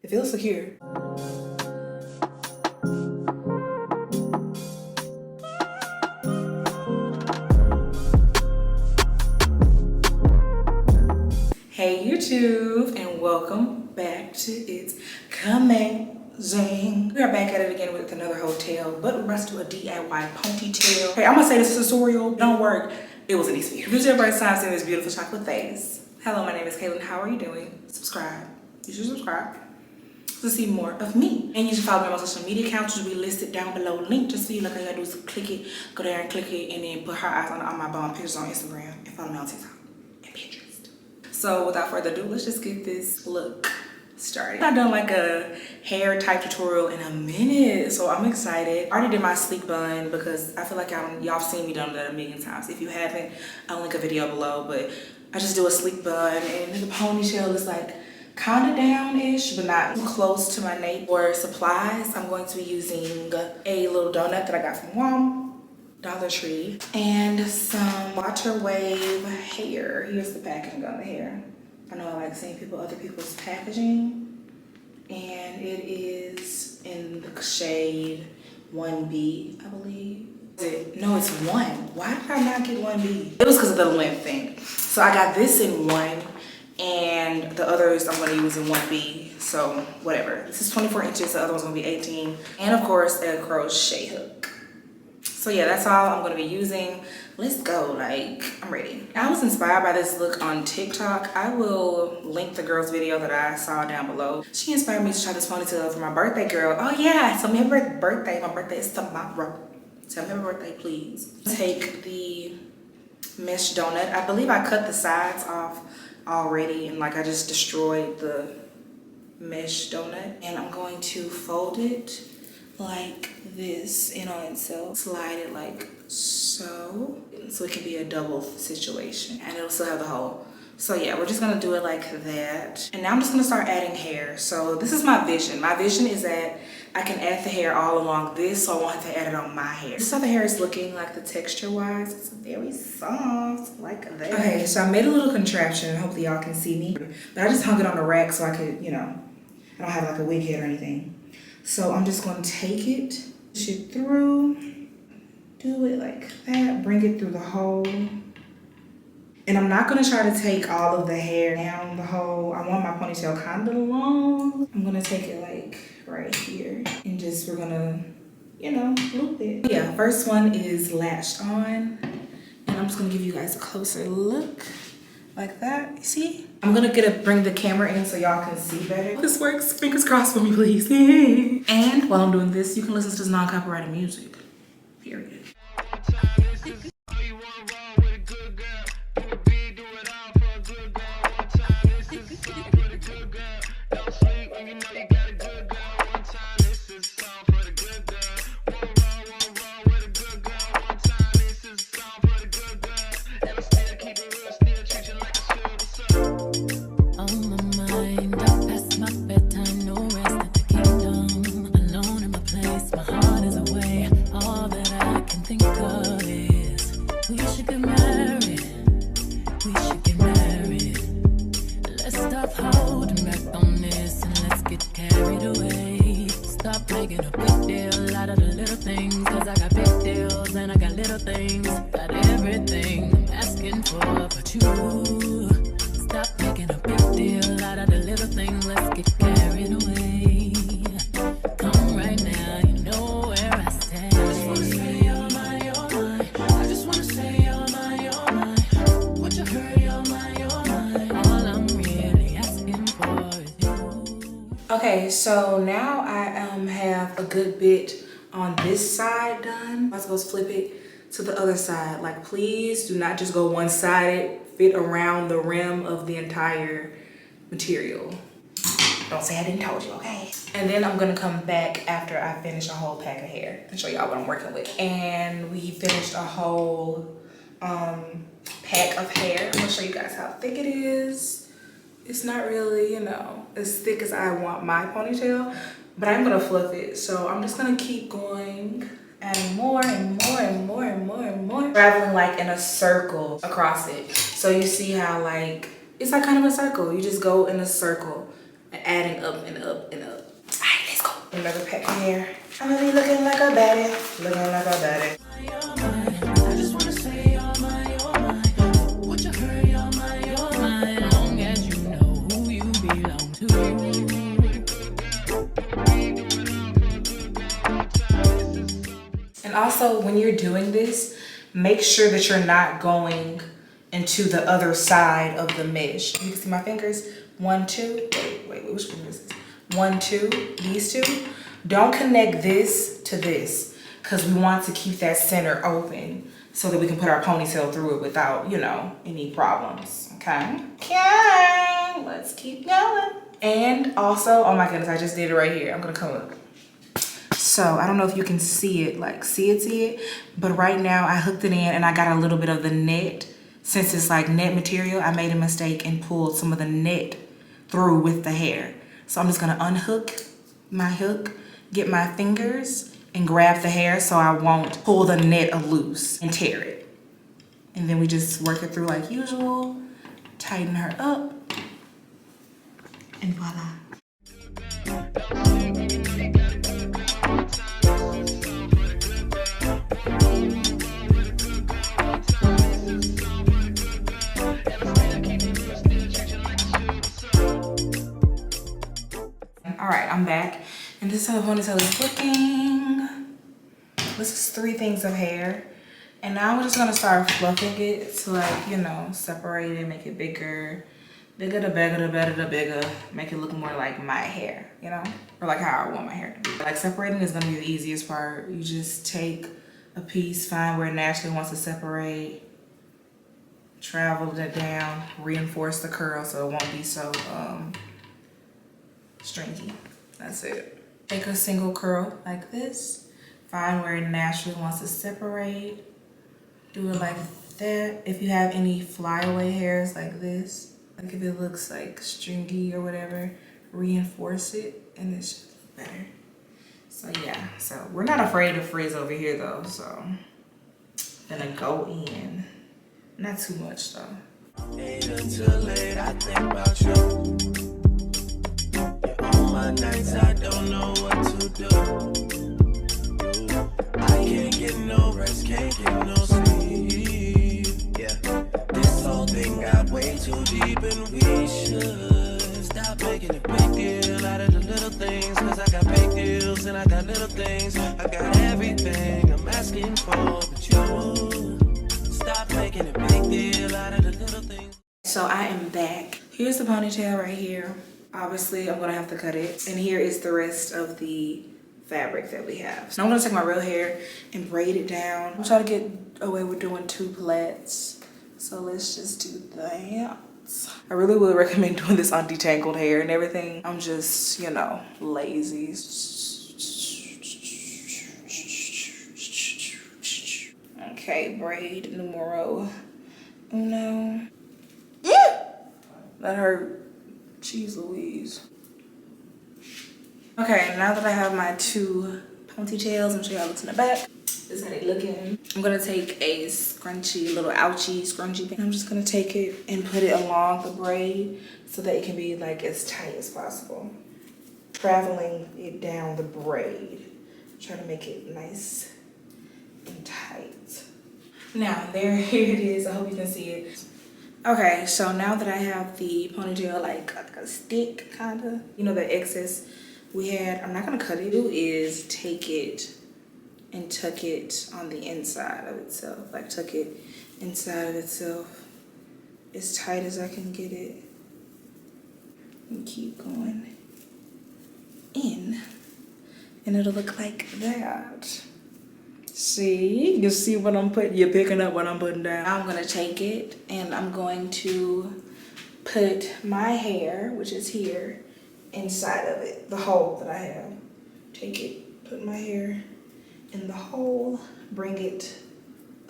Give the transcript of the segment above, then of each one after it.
It feels secure. Hey YouTube, and welcome back to It's Amazing. We are back at it again with another hotel, but we're about to do a DIY ponytail. Hey, I'm gonna say this tutorial don't work. It wasn't easy. If this is your first time seeing this beautiful chocolate face, hello, my name is Kaylin. How are you doing? Subscribe. You should subscribe to see more of me. And you should follow me on my social media accounts, which will be listed down below. Link just for you. Like all you gotta do is click it, go there and click it, and then put her eyes on my bomb pictures on Instagram and follow me on TikTok and Pinterest. So without further ado, let's just get this look started. I've done like a hair type tutorial in a minute, so I'm excited. I already did my sleek bun because I feel like y'all seen me done that a million times. If you haven't, I'll link a video below, but I just do a sleek bun, and the ponytail is like kind of down-ish, but not too close to my nape. For supplies, I'm going to be using a little donut that I got from Dollar Tree, and some water wave hair. Here's the packaging on the hair. I know I like seeing other people's packaging, and it is in the shade 1B, I believe. No, it's 1. Why did I not get 1B? It was because of the length thing. So I got this in 1, and the others I'm going to use in 1B. So whatever. This is 24 inches. The other one's going to be 18, and of course a crochet hook. So yeah, that's all I'm gonna be using. Let's go, like, I'm ready. I was inspired by this look on TikTok. I will link the girl's video that I saw down below. She inspired me to try this ponytail for my birthday, girl. Oh yeah, so my birthday is tomorrow. So happy birthday, please. Take the mesh donut. I believe I cut the sides off already, and like I just destroyed the mesh donut. And I'm going to fold it like this in on itself, slide it like so it can be a double situation, and it'll still have the hole. So yeah, we're just gonna do it like that. And now I'm just gonna start adding hair. So this is my vision. My vision is that I can add the hair all along this, so I won't have to add it on my hair. This is how the hair is looking, like the texture wise. It's very soft, like that. Okay, so I made a little contraption. Hopefully y'all can see me, but I just hung it on the rack so I could, I don't have like a wig head or anything. So I'm just going to take it, push it through, do it like that, bring it through the hole. And I'm not going to try to take all of the hair down the hole. I want my ponytail kind of long. I'm going to take it like right here, and we're going to, loop it. Yeah, first one is latched on, and I'm just going to give you guys a closer look. Like that, you see? I'm gonna bring the camera in so y'all can see better. This works, fingers crossed for me, please. And while I'm doing this, you can listen to this non-copyrighted music, period. Okay, so now I have a good bit on this side done. I'm supposed to flip it to the other side. Like, please do not just go one-sided, fit around the rim of the entire material. Don't say I didn't told you, okay? And then I'm gonna come back after I finish a whole pack of hair and show y'all what I'm working with. And we finished a whole pack of hair. I'm gonna show you guys how thick it is. It's not really, as thick as I want my ponytail, but I'm gonna fluff it. So I'm just gonna keep going, adding more and more and more and more and more. Traveling like in a circle across it. So you see how like, it's like kind of a circle. You just go in a circle and adding up and up and up. All right, let's go. Another pack of hair. I'm gonna be looking like a baddie. Looking like a baddie. I just wanna say you're mine. Would you hurry, you're mine. Long as you know who you belong to. And also, when you're doing this, make sure that you're not going into the other side of the mesh. You can see my fingers. 1, 2. Wait, which finger is this? 1, 2. These two. Don't connect this to this because we want to keep that center open so that we can put our ponytail through it without, you know, any problems. Okay. Okay. Let's keep going. And also, oh my goodness, I just did it right here. I'm gonna come up. So I don't know if you can see it, like see it, but right now I hooked it in and I got a little bit of the net. Since it's like net material, I made a mistake and pulled some of the net through with the hair. So I'm just gonna unhook my hook, get my fingers and grab the hair so I won't pull the net loose and tear it. And then we just work it through like usual, tighten her up, and voila. All right, I'm back, and this is how the ponytail is looking. This is 3 things of hair, and now we're just gonna start fluffing it to, like, you know, separate it, make it bigger. Bigger the bigger, the better the bigger. Make it look more like my hair, you know? Or like how I want my hair to be. Like separating is gonna be the easiest part. You just take a piece, find where it naturally wants to separate, travel it down, reinforce the curl so it won't be so stringy. That's it. Take a single curl like this, find where it naturally wants to separate, do it like that. If you have any flyaway hairs like this, like if it looks like stringy or whatever, reinforce it and it should look better. So yeah, so we're not afraid of frizz over here though, so gonna go in. Not too much though. 8 until late, I think about you. On my nights, I don't know what to do. I can't get no rest, can't get no sleep. Yeah, this whole thing got way too deep, and we should stop making a big deal out of the little things. Cause I got big deals and I got little things. I got everything I'm asking for, but you stop making a big deal out of the little things. So I am back. Here's the ponytail right here. Obviously, I'm gonna have to cut it. And here is the rest of the fabric that we have. So I'm gonna take my real hair and braid it down. I'm trying to get away with doing 2 plaits. So let's just do that. I really would recommend doing this on detangled hair and everything. I'm just, you know, lazy. Okay, braid numero uno. Yeah! That hurt. Jeez Louise. Okay, now that I have my 2 ponytails, I'm sure y'all look in the back. This is how they looking. I'm gonna take a scrunchy, little ouchie scrunchy thing. I'm just gonna take it and put it along the braid so that it can be like as tight as possible. Traveling it down the braid. Try to make it nice and tight. Now, here it is. I hope you can see it. Okay, so now that I have the ponytail like a stick, kinda, you know, the excess we had, I'm not gonna cut it. Do is take it and tuck it on the inside of itself. Like tuck it inside of itself as tight as I can get it. And keep going in. And it'll look like that. See, you see what I'm putting, you're picking up what I'm putting down. I'm gonna take it and I'm going to put my hair, which is here, inside of it, the hole that I have. Take it, put my hair in the hole, bring it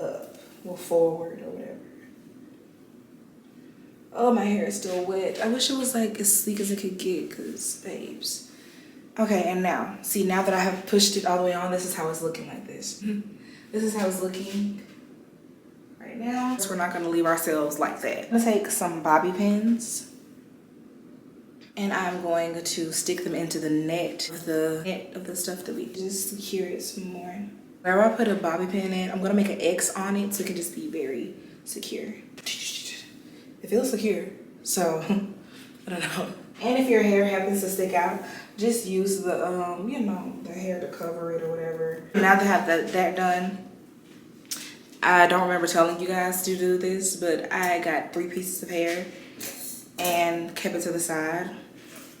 up, or forward or whatever. Oh, my hair is still wet. I wish it was like as sleek as it could get, cause babes. Okay, and now, see, now that I have pushed it all the way on, this is how it's looking like this. This is how it's looking right now. So we're not gonna leave ourselves like that. I'm gonna take some bobby pins And I'm going to stick them into the net of the stuff that we just secure it some more. Wherever I put a bobby pin in, I'm gonna make an X on it so it can just be very secure. It feels secure, so I don't know. And if your hair happens to stick out, just use the you know, the hair to cover it or whatever. Now that I have that done, I don't remember telling you guys to do this, but I got 3 pieces of hair and kept it to the side.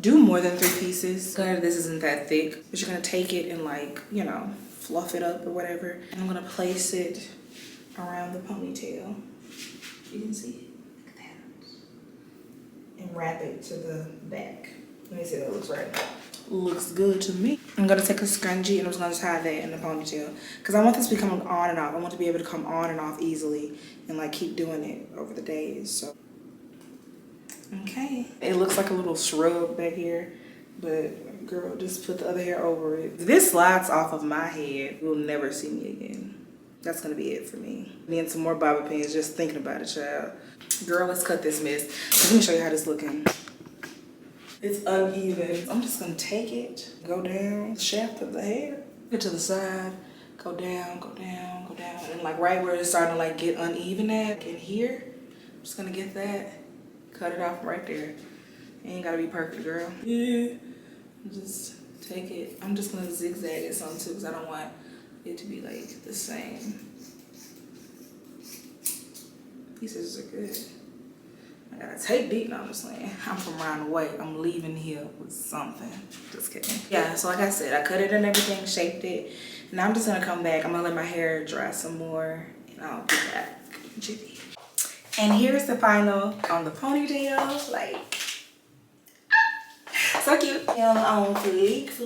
Do more than 3 pieces. This isn't that thick, but you're gonna take it and, like, you know, fluff it up or whatever. And I'm gonna place it around the ponytail. You can see it, look at that. And wrap it to the back. Let me see if that looks right. Looks good to me. I'm gonna take a scrunchie and I'm just gonna tie that in the ponytail, because I want this to be coming on and off. I want to be able to come on and off easily and, like, keep doing it over the days. So okay, it looks like a little shrub back here, but girl, just put the other hair over it. If this slides off of my head, you'll never see me again. That's gonna be it for me. Then some more bobby pins, just thinking about it, child. Girl, let's cut this mess. Let me show you how this looking. It's uneven. I'm just gonna take it, go down the shaft of the hair, get to the side, go down, go down, go down. And, like, right where it's starting to, like, get uneven at, in here, I'm just gonna get that, cut it off right there. It ain't gotta be perfect, girl. Yeah, just take it. I'm just gonna zigzag it some too, because I don't want it to be, like, the same. Pieces are good. I gotta take deep. No, I'm just saying. I'm from around the way. I'm leaving here with something. Just kidding. Yeah, so like I said, I cut it and everything, shaped it. Now I'm just gonna come back. I'm gonna let my hair dry some more, and I'll be back. Jiffy. And here's the final on the ponytail. Like, so cute. And on fleek.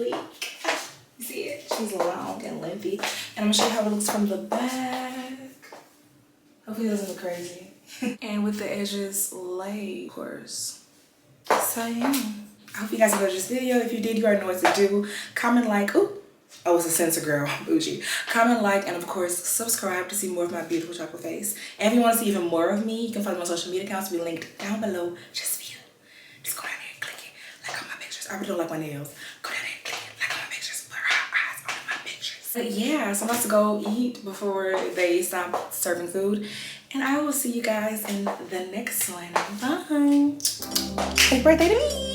You see it? She's long and lengthy. And I'm gonna show you how it looks from the back. Hopefully it doesn't look crazy. And with the edges laid, of course. So yeah, I hope you guys enjoyed this video. If you did, you already know what to do. Comment, like, ooh, oh, it's a censor girl, bougie. Comment, like, and of course subscribe to see more of my beautiful chocolate face. And if you want to see even more of me, you can follow my social media accounts, will be linked down below just for you. Just go down there and click it, like on my pictures. I really don't like my nails. Go down there and click it, like on my pictures. Put her eyes on my pictures. But yeah, so I'm about to go eat before they stop serving food. And I will see you guys in the next one. Bye. Happy birthday to me.